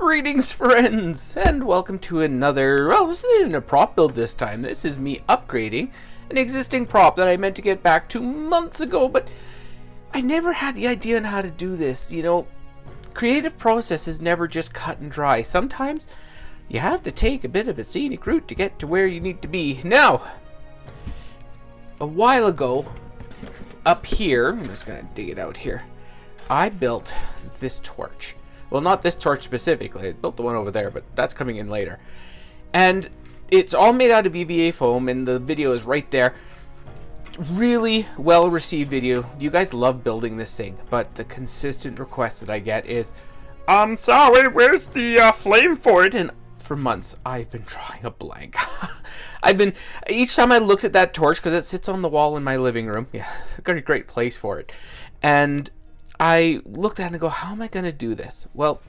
Greetings, friends, and welcome to another, well, this isn't even a prop build this time. This is me upgrading an existing prop that I meant to get back 2 months ago, but I never had the idea on how to do this. You know, creative process is never just cut and dry. Sometimes you have to take a bit of a scenic route to get to where you need to be. Now, a while ago, up here, I'm just going to dig it out here, I built this torch. Well, not this torch specifically. I built the one over there, but that's coming in later. And it's all made out of EVA foam, and the video is right there. Really well-received video. You guys love building this thing, but the consistent request that I get is, sorry, where's the flame for it? And for months, I've been drawing a blank. Each time I looked at that torch, because it sits on the wall in my living room. Yeah, got a great place for it. And I looked at it and go, how am I going to do this? Well,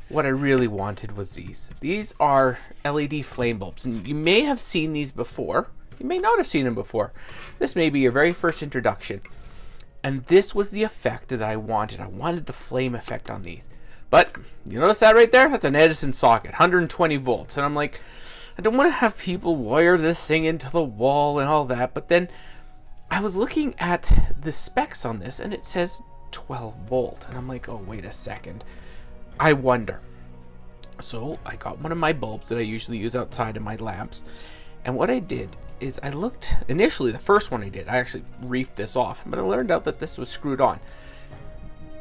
what I really wanted was these. These are LED flame bulbs, and you may have seen these before. You may not have seen them before. This may be your very first introduction. And this was the effect that I wanted. I wanted the flame effect on these. But you notice that right there? That's an Edison socket, 120 volts. And I'm like, I don't want to have people wire this thing into the wall and all that. But then I was looking at the specs on this, and it says 12 volt, and I'm like, oh, wait a second, I wonder. So I got one of my bulbs that I usually use outside of my lamps, and what I did is I looked initially, the first one I did, I actually reefed this off, but I learned out that this was screwed on.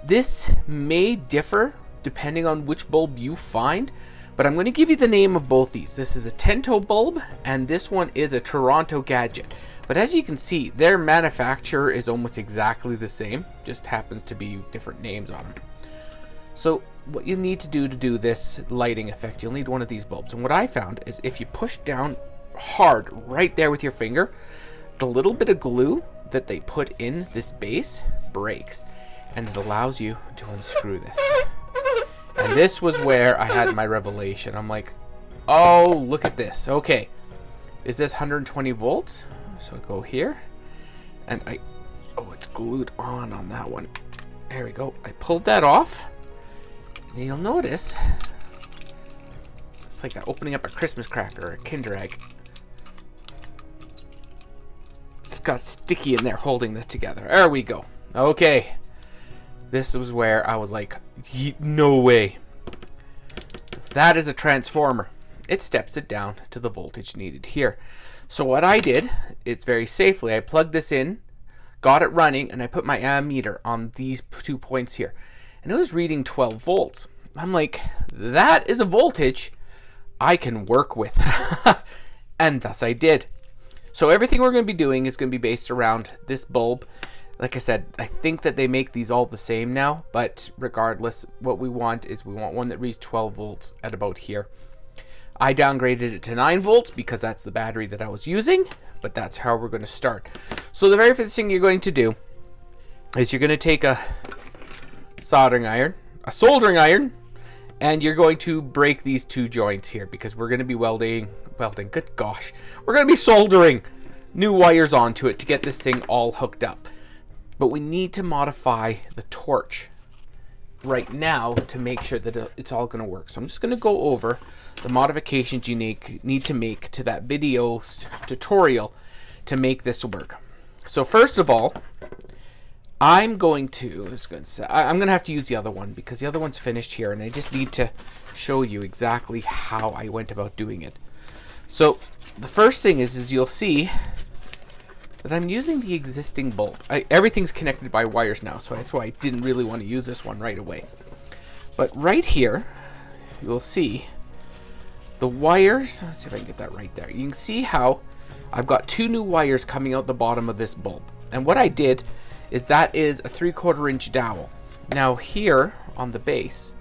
This may differ depending on which bulb you find, but I'm going to give you the name of both these. This is a Tento bulb, and this one is a Toronto Gadget. But as you can see, their manufacturer is almost exactly the same, just happens to be different names on them. So what you need to do this lighting effect, you'll need one of these bulbs. And what I found is if you push down hard right there with your finger, the little bit of glue that they put in this base breaks, and it allows you to unscrew this. And this was where I had my revelation. I'm like, oh, look at this. Okay, is this 120 volts? So I go here, and it's glued on that one. There we go. I pulled that off, and you'll notice it's like opening up a Christmas cracker or a Kinder Egg. It's got sticky in there holding this together. There we go. Okay. This was where I was like, no way. That is a transformer. It steps it down to the voltage needed here. So what I did, it's very safely, I plugged this in, got it running, and I put my ammeter on these 2 points here. And it was reading 12 volts. I'm like, that is a voltage I can work with. And thus I did. So everything we're going to be doing is going to be based around this bulb. Like I said, I think that they make these all the same now, but regardless, what we want is we want one that reads 12 volts at about here. I downgraded it to 9 volts because that's the battery that I was using, but that's how we're going to start. So the very first thing you're going to do is you're going to take a soldering iron, and you're going to break these 2 joints here because we're going to be welding, good gosh, we're going to be soldering new wires onto it to get this thing all hooked up. But we need to modify the torch right now to make sure that it's all going to work. So I'm just going to go over the modifications you need to make to that video tutorial to make this work. So first of all, I'm going to have to use the other one because the other one's finished here, and I just need to show you exactly how I went about doing it. So the first thing is you'll see that I'm using the existing bulb. Everything's connected by wires now, so that's why I didn't really want to use this one right away. But right here, you'll see the wires. Let's see if I can get that right there. You can see how I've got 2 new wires coming out the bottom of this bulb. And what I did is that is a 3/4 inch dowel. Now here on the base,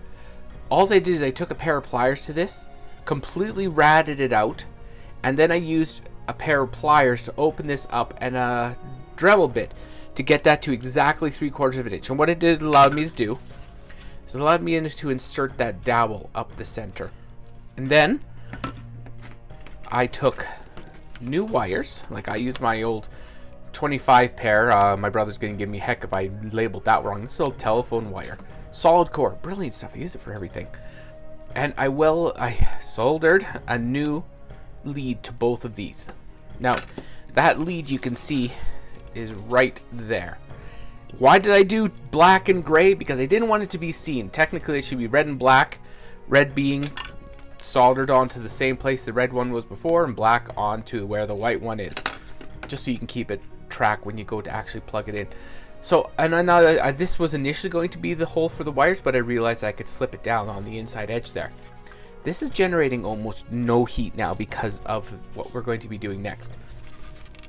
all I did is I took a pair of pliers to this, completely ratted it out, and then I used a pair of pliers to open this up and a Dremel bit to get that to exactly 3/4 of an inch. And what it allowed me to do is it allowed me to insert that dowel up the center. And then I took new wires, like I used my old 25 pair. My brother's gonna give me heck if I labeled that wrong. This is old telephone wire, solid core, brilliant stuff. I use it for everything. And I soldered a new lead to both of these. Now, that lead you can see is right there. Why did I do black and gray? Because I didn't want it to be seen. Technically, it should be red and black. Red being soldered onto the same place the red one was before, and black onto where the white one is. Just so you can keep it track when you go to actually plug it in. So, and I know this was initially going to be the hole for the wires, but I realized I could slip it down on the inside edge there. This is generating almost no heat now because of what we're going to be doing next.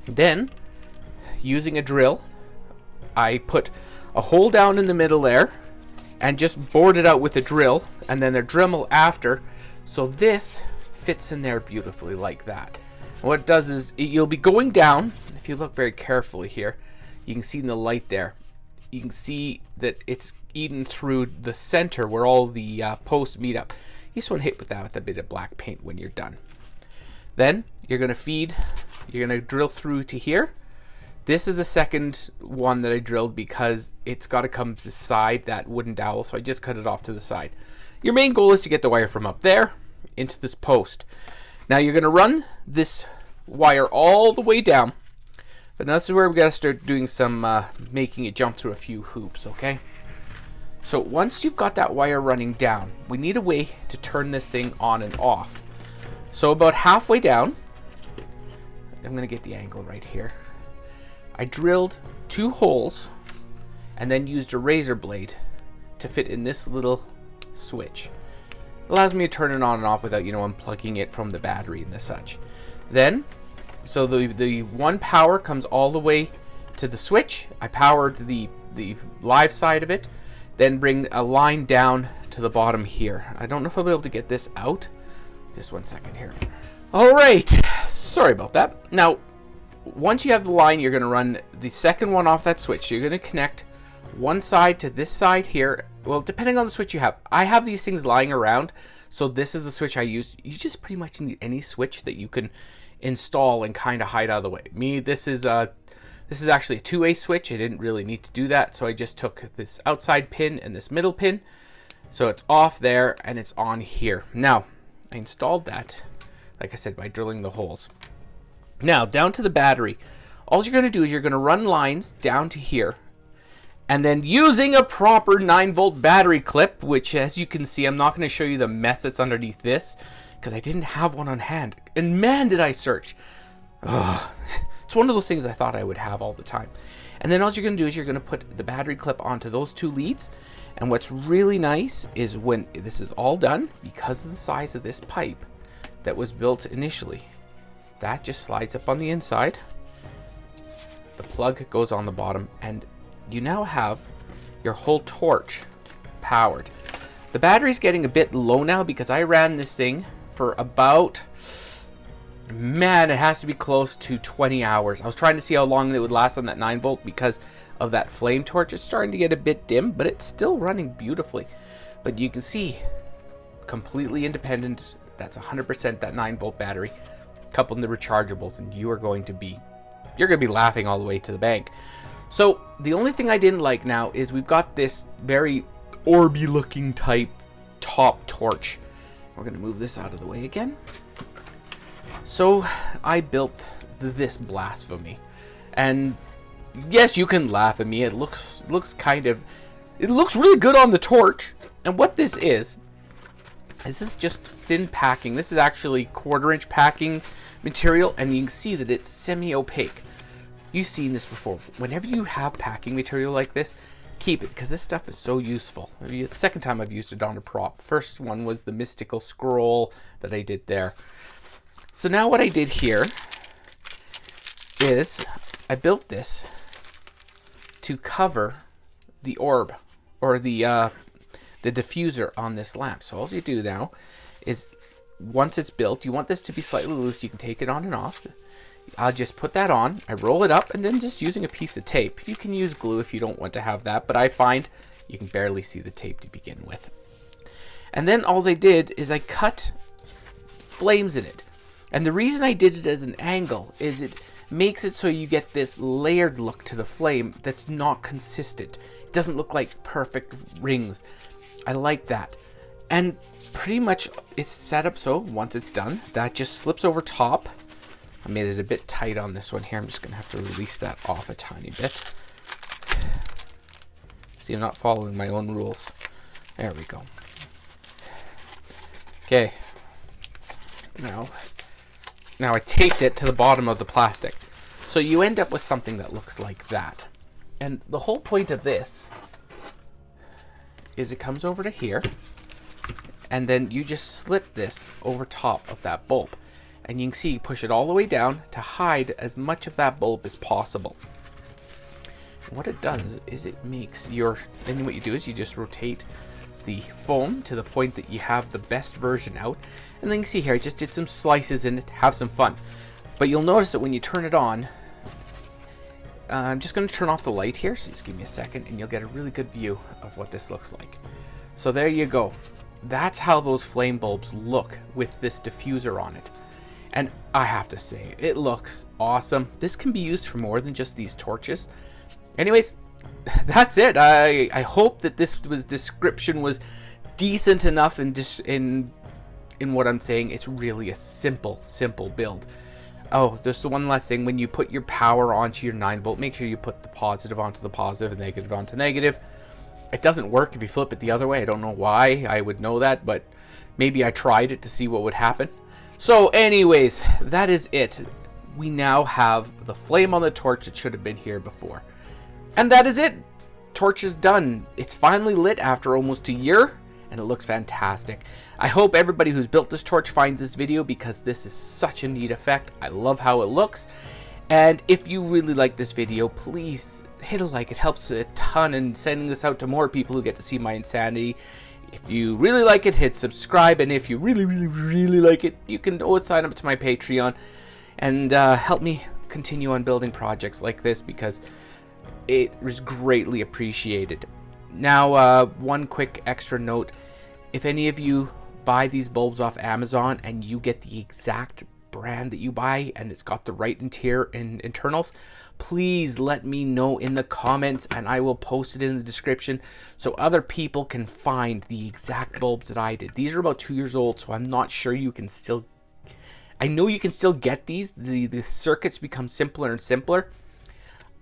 Then, using a drill, I put a hole down in the middle there and just bored it out with a drill, and then a Dremel after, so this fits in there beautifully like that. And what it does is you'll be going down. If you look very carefully here, you can see in the light there, you can see that it's eaten through the center where all the posts meet up. You just want to hit with that with a bit of black paint when you're done. Then you're going to drill through to here. This is the second one that I drilled because it's got to come to the side, that wooden dowel, so I just cut it off to the side. Your main goal is to get the wire from up there into this post. Now you're going to run this wire all the way down, but now this is where we got to start doing some making it jump through a few hoops, okay? So once you've got that wire running down, we need a way to turn this thing on and off. So about halfway down, I'm going to get the angle right here. I drilled 2 holes and then used a razor blade to fit in this little switch. It allows me to turn it on and off without, unplugging it from the battery and the such. Then, so the one power comes all the way to the switch. I powered the live side of it, then bring a line down to the bottom here. I don't know if I'll be able to get this out. Just one second here. All right, sorry about that. Now, once you have the line, you're going to run the second one off that switch. You're going to connect one side to this side here. Well, depending on the switch you have. I have these things lying around, so this is the switch I use. You just pretty much need any switch that you can install and kind of hide out of the way. This is actually a 2-way switch. I didn't really need to do that, so I just took this outside pin and this middle pin. So it's off there and it's on here. Now, I installed that, like I said, by drilling the holes. Now, down to the battery. All you're going to do is you're going to run lines down to here. And then using a proper 9-volt battery clip, which as you can see, I'm not going to show you the mess that's underneath this, because I didn't have one on hand. And man, did I search. Ugh. It's one of those things I thought I would have all the time. And then all you're going to do is you're going to put the battery clip onto those 2 leads. And what's really nice is when this is all done, because of the size of this pipe that was built initially, that just slides up on the inside. The plug goes on the bottom, and you now have your whole torch powered. The battery's getting a bit low now because I ran this thing for about, man, it has to be close to 20 hours. I was trying to see how long it would last on that 9-volt because of that flame torch. It's starting to get a bit dim, but it's still running beautifully. But you can see, completely independent, that's 100% that 9-volt battery, coupled in the rechargeables, and you're going to be laughing all the way to the bank. So the only thing I didn't like now is we've got this very orby looking type top torch. We're going to move this out of the way again. So I built this blasphemy, and yes, you can laugh at me. It looks really good on the torch. And what this is just thin packing. This is actually 1/4-inch packing material, and you can see that it's semi-opaque. You've seen this before. Whenever you have packing material like this, keep it, because this stuff is so useful. Maybe the second time I've used it on a prop. First one was the mystical scroll that I did there. So now what I did here is I built this to cover the orb, or the diffuser on this lamp. So all you do now is, once it's built, you want this to be slightly loose. You can take it on and off. I'll just put that on. I roll it up, and then just using a piece of tape. You can use glue if you don't want to have that, but I find you can barely see the tape to begin with. And then all I did is I cut flames in it. And the reason I did it as an angle is it makes it so you get this layered look to the flame that's not consistent. It doesn't look like perfect rings. I like that. And pretty much it's set up so once it's done, that just slips over top. I made it a bit tight on this one here. I'm just going to have to release that off a tiny bit. See, I'm not following my own rules. There we go. Okay. Now I taped it to the bottom of the plastic. So you end up with something that looks like that. And the whole point of this is it comes over to here, and then you just slip this over top of that bulb. And you can see, push it all the way down to hide as much of that bulb as possible. And what it does is it makes your, then what you do is you just rotate the foam to the point that you have the best version out. And then you can see here, I just did some slices in it, have some fun. But you'll notice that when you turn it on, I'm just going to turn off the light here, so just give me a second, and you'll get a really good view of what this looks like. So there you go. That's how those flame bulbs look with this diffuser on it. And I have to say, it looks awesome. This can be used for more than just these torches. Anyways, that's it. I hope that this description was decent enough in what I'm saying. It's really a simple build. Oh, there's the one last thing. When you put your power onto your 9-volt, make sure you put the positive onto the positive and negative onto negative. It doesn't work if you flip it the other way. I don't know why I would know that, but maybe I tried it to see what would happen. So anyways, that is it. We now have the flame on the torch that should have been here before. And that is it. Torch is done. It's finally lit after almost a year, and it looks fantastic. I hope everybody who's built this torch finds this video, because this is such a neat effect. I love how it looks. And if you really like this video, please hit a like. It helps a ton in sending this out to more people who get to see my insanity. If you really like it, hit subscribe. And if you really like it, you can always sign up to my Patreon and help me continue on building projects like this, because it is greatly appreciated. Now, one quick extra note. If any of you buy these bulbs off Amazon and you get the exact brand that you buy and it's got the right internals, please let me know in the comments, and I will post it in the description so other people can find the exact bulbs that I did. These are about 2 years old, so I'm not sure you can still, I know you can still get these. The circuits become simpler and simpler.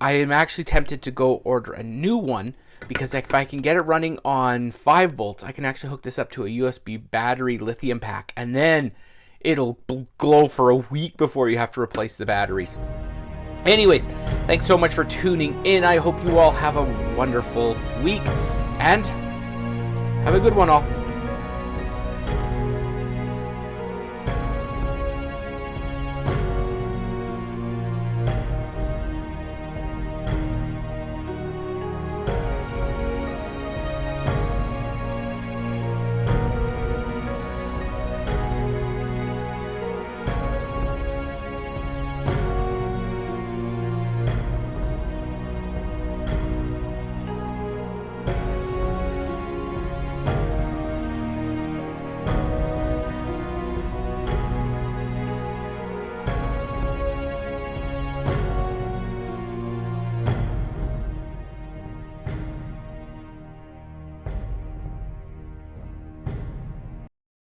I am actually tempted to go order a new one, because if I can get it running on 5 volts, I can actually hook this up to a USB battery lithium pack, and then it'll glow for a week before you have to replace the batteries. Anyways, thanks so much for tuning in. I hope you all have a wonderful week, and have a good one all.